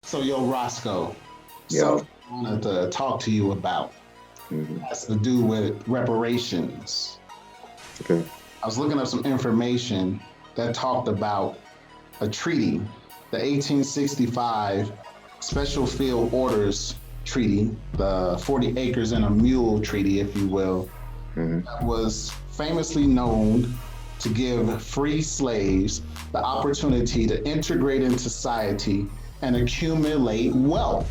So, yo, Roscoe, Yo. something I wanted to talk to you about hmm has to do with reparations. Okay. I was looking up some information that talked about a treaty, the 1865 Special Field Orders Treaty, the 40 Acres and a Mule Treaty, if you will, hmm that was famously known to give free slaves the opportunity to integrate into society and accumulate wealth.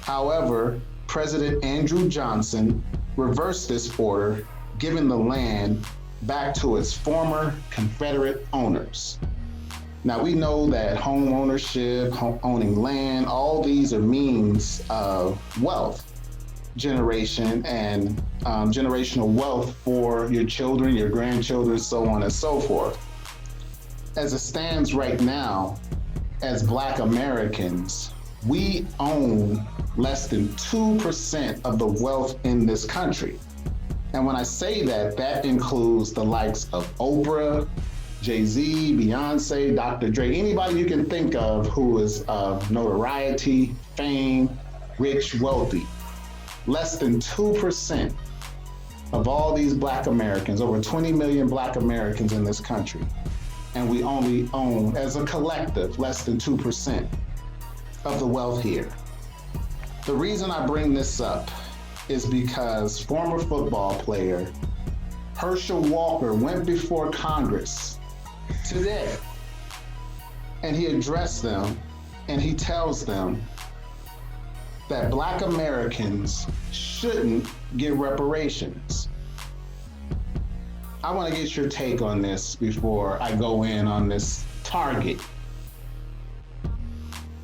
However, President Andrew Johnson reversed this order, giving the land back to its former Confederate owners. Now we know that home ownership, owning land, all these are means of wealth generation and generational wealth for your children, your grandchildren, so on and so forth. As it stands right now, as Black Americans, we own less than 2% of the wealth in this country. And when I say that, that includes the likes of Oprah, Jay-Z, Beyonce, Dr. Dre, anybody you can think of who is of notoriety, fame, rich, wealthy. Less than 2% of all these Black Americans, over 20 million Black Americans in this country, and we only own, as a collective, less than 2% of the wealth here. The reason I bring this up is because former football player Herschel Walker went before Congress today and he addressed them and he tells them that Black Americans shouldn't get reparations. I want to get your take on this before I go in on this target.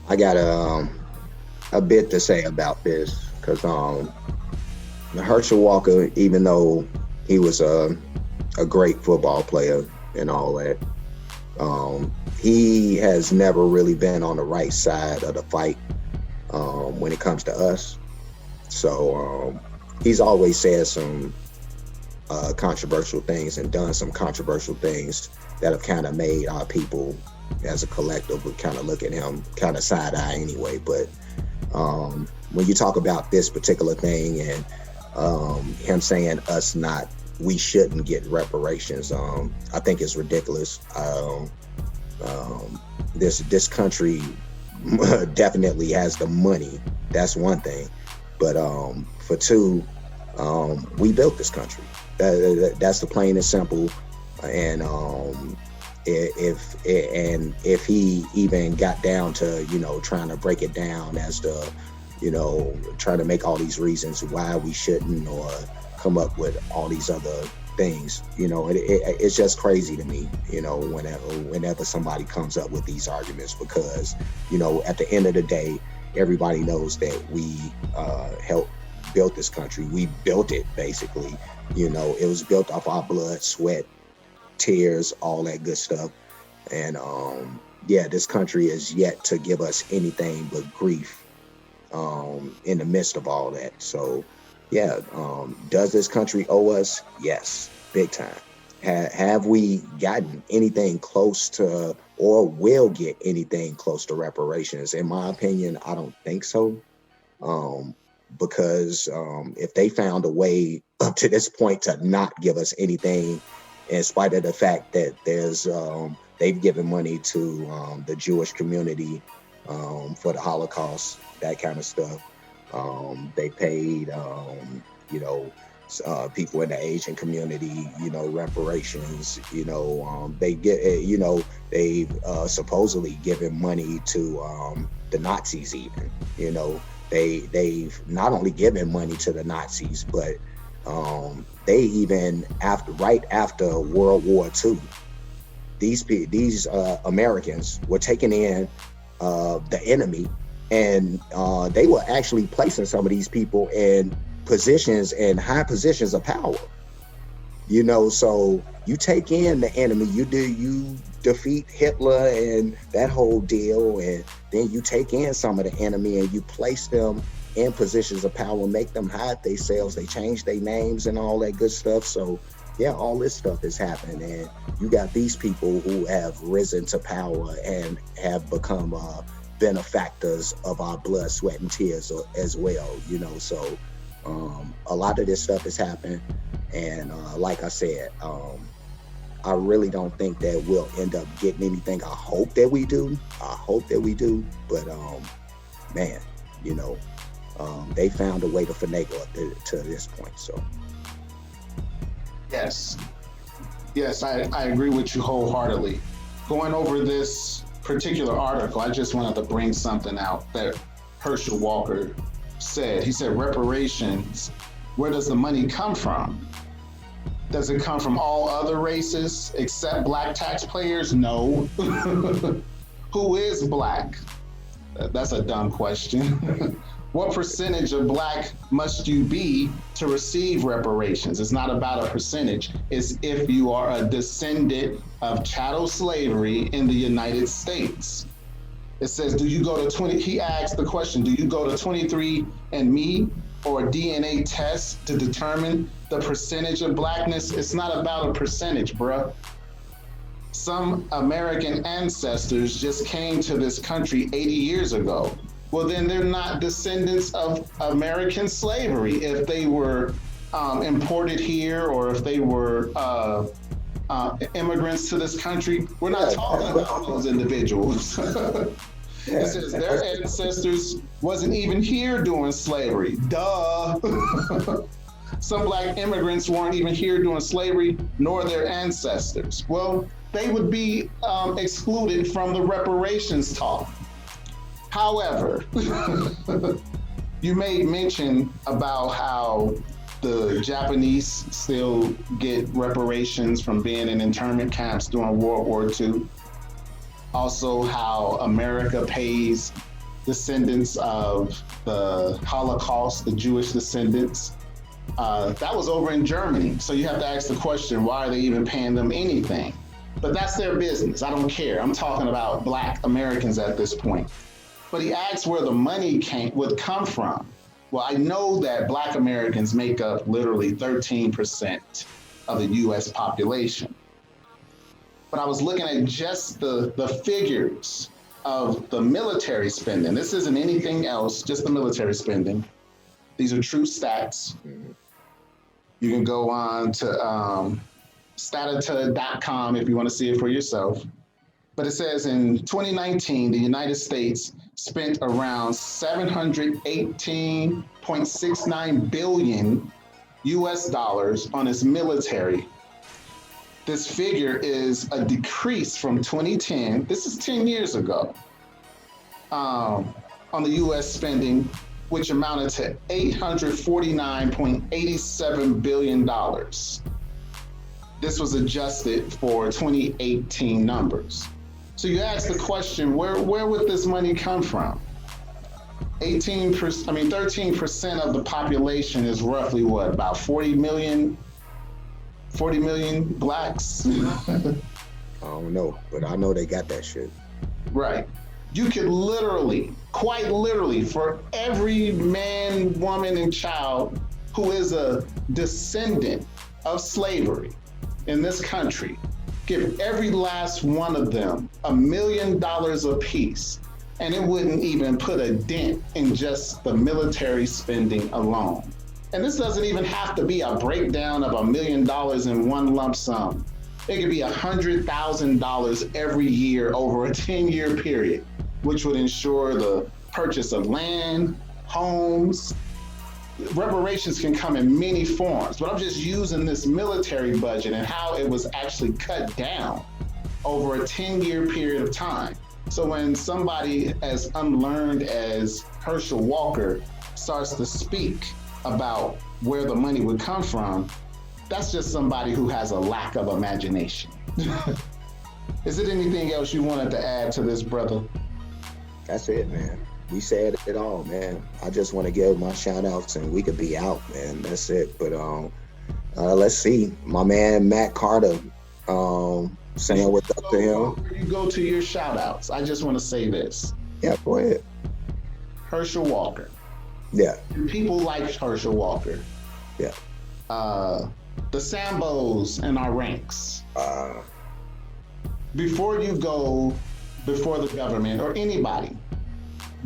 I got a bit to say about this because Herschel Walker, even though he was a great football player and all that, he has never really been on the right side of the fight when it comes to us. So he's always said some controversial things and done some controversial things that have kind of made our people as a collective would kind of look at him kind of side eye anyway. But when you talk about this particular thing and him saying we shouldn't get reparations, I think it's ridiculous. This country definitely has the money. That's one thing. But for two, we built this country. That's the plain and simple. And if he even got down to trying to break it down as to trying to make all these reasons why we shouldn't, or come up with all these other things, it's just crazy to me, whenever somebody comes up with these arguments, because at the end of the day, everybody knows that we helped build this country. We built it, basically. It was built off our blood, sweat, tears, all that good stuff. And this country is yet to give us anything but grief in the midst of all that. So does this country owe us? Yes, big time. Have we gotten anything close to, or will get anything close to reparations? In my opinion, I don't think so. Because if they found a way up to this point to not give us anything, in spite of the fact that they've given money to the Jewish community for the Holocaust, that kind of stuff. They paid, people in the Asian community, reparations. They get, they've supposedly given money to the Nazis even. They've not only given money to the Nazis, but they even right after World War II, these Americans were taking in the enemy, and they were actually placing some of these people in positions and high positions of power. So you take in the enemy, you defeat Hitler and that whole deal, and then you take in some of the enemy and you place them in positions of power, make them hide themselves, they change their names and all that good stuff. So all this stuff is happening, and you got these people who have risen to power and have become benefactors of our blood, sweat, and tears as well, you know. So a lot of this stuff is happening, and like I said, I really don't think that we'll end up getting anything. I hope that we do. But man, you know, they found a way to finagle up to this point. So Yes, I agree with you wholeheartedly. Going over this particular article, I just wanted to bring something out that Herschel Walker said. He said, reparations, where does the money come from? Does it come from all other races except black taxpayers? No. Who is black? That's a dumb question. What percentage of black must you be to receive reparations? It's not about a percentage. It's if you are a descendant of chattel slavery in the United States. It says, do you go to he asked the question, do you go to 23andMe or DNA tests to determine the percentage of blackness? It's not about a percentage, bruh. Some American ancestors just came to this country 80 years ago. Well, then they're not descendants of American slavery if they were imported here or if they were immigrants to this country. We're not talking about those individuals. It says their ancestors wasn't even here during slavery. Duh. Some black immigrants weren't even here during slavery, nor their ancestors. Well, they would be excluded from the reparations talk. However, you made mention about how the Japanese still get reparations from being in internment camps during World War II. Also, how America pays descendants of the Holocaust, the Jewish descendants. That was over in Germany. So you have to ask the question, why are they even paying them anything? But that's their business. I don't care. I'm talking about black Americans at this point. But he asks where the money would come from. Well, I know that black Americans make up literally 13% of the US population. But I was looking at just the figures of the military spending. This isn't anything else, just the military spending. These are true stats. You can go on to statita.com if you want to see it for yourself. But it says in 2019, the United States spent around $718.69 billion US dollars on its military. This figure is a decrease from 2010. This is 10 years ago on the US spending, which amounted to $849.87 billion. This was adjusted for 2018 numbers. So you ask the question, where would this money come from? 13% of the population is roughly what, about 40 million blacks? I don't know, but I know they got that shit. Right. You could literally, quite literally, for every man, woman, and child who is a descendant of slavery in this country, give every last one of them $1 million apiece, and it wouldn't even put a dent in just the military spending alone. And this doesn't even have to be a breakdown of $1 million in one lump sum. It could be $100,000 every year over a 10-year period, which would ensure the purchase of land, homes. Reparations can come in many forms, but I'm just using this military budget and how it was actually cut down over a 10-year period of time. So when somebody as unlearned as Herschel Walker starts to speak about where the money would come from, that's just somebody who has a lack of imagination. Is it anything else you wanted to add to this, brother? That's it, man. We said it all, man. I just want to give my shout outs and we could be out, man. That's it. But let's see. My man Matt Carter saying what's up to him. Before you go to your shout outs, I just want to say this. Yeah, go ahead. Herschel Walker. Yeah. People like Herschel Walker. Yeah. The Sambos in our ranks. Before you go before the government or anybody,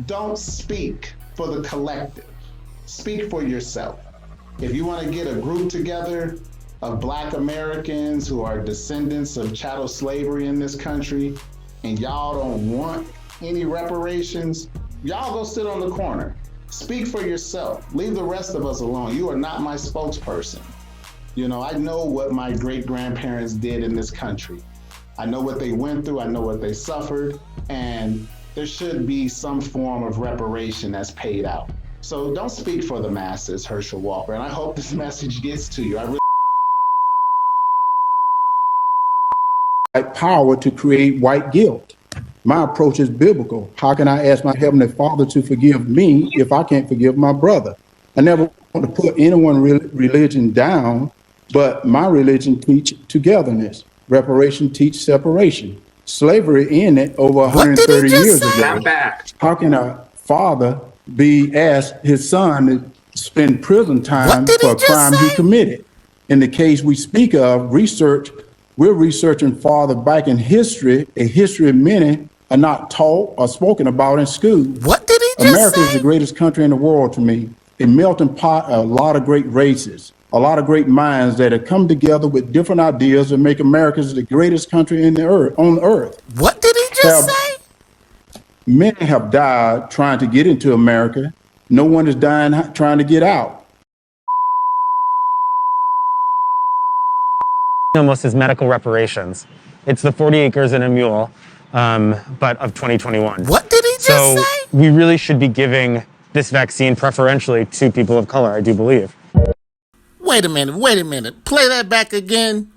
don't speak for the collective. Speak for yourself. If you want to get a group together of Black Americans who are descendants of chattel slavery in this country, and y'all don't want any reparations, y'all go sit on the corner. Speak for yourself. Leave the rest of us alone. You are not my spokesperson. You know, I know what my great-grandparents did in this country. I know what they went through. I know what they suffered. And there should be some form of reparation that's paid out. So don't speak for the masses, Herschel Walker. And I hope this message gets to you. I really power to create white guilt. My approach is biblical. How can I ask my Heavenly Father to forgive me if I can't forgive my brother? I never want to put anyone's religion down, but my religion teach togetherness. Reparation teach separation. Slavery ended over 130 years ago. How can a father be asked his son to spend prison time for a crime he committed? In the case we speak of, we're researching farther back in history, a history many are not taught or spoken about in school. What did he just America say? is the greatest country in the world to me, a melting pot of a lot of great races, a lot of great minds that have come together with different ideas to make America the greatest country on earth. What did he just say? Many have died trying to get into America. No one is dying trying to get out. Almost as medical reparations. It's the 40 acres and a mule, but of 2021. What did he just so say? We really should be giving this vaccine preferentially to people of color, I do believe. Wait a minute. Play that back again.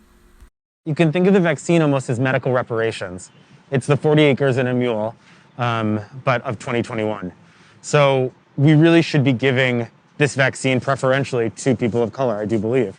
You can think of the vaccine almost as medical reparations. It's the 40 acres and a mule, but of 2021. So we really should be giving this vaccine preferentially to people of color, I do believe.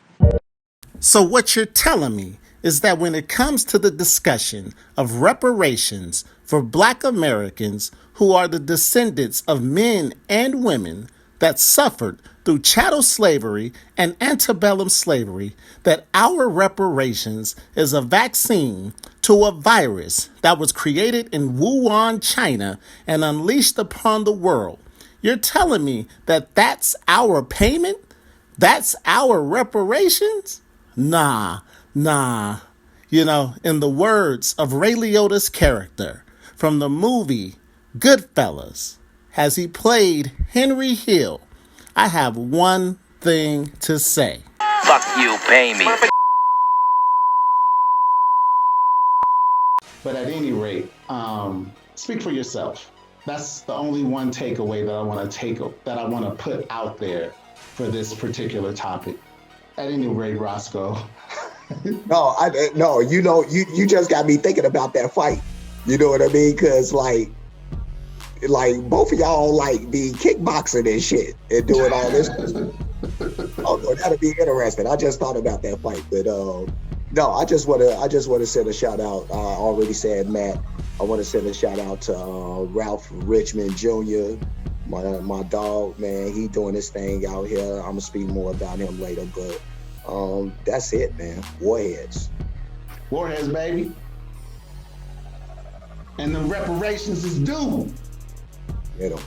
So what you're telling me is that when it comes to the discussion of reparations for Black Americans who are the descendants of men and women that suffered through chattel slavery and antebellum slavery, that our reparations is a vaccine to a virus that was created in Wuhan, China, and unleashed upon the world. You're telling me that that's our payment? That's our reparations? Nah. You know, in the words of Ray Liotta's character from the movie Goodfellas, as he played Henry Hill, I have one thing to say. Fuck you, pay me. But at any rate, speak for yourself. That's the only one takeaway that I want to put out there for this particular topic. At any rate, Roscoe. No, you just got me thinking about that fight. You know what I mean? Because like both of y'all like be kickboxing and shit and doing all this. Oh no, that'd be interesting. I just thought about that fight, but no, I just want to send a shout out. I already said Matt. I want to send a shout out to Ralph Richmond Jr. My dog, man. He doing his thing out here. I'm gonna speak more about him later, but that's it, man. Warheads, baby. And the reparations is due. You know.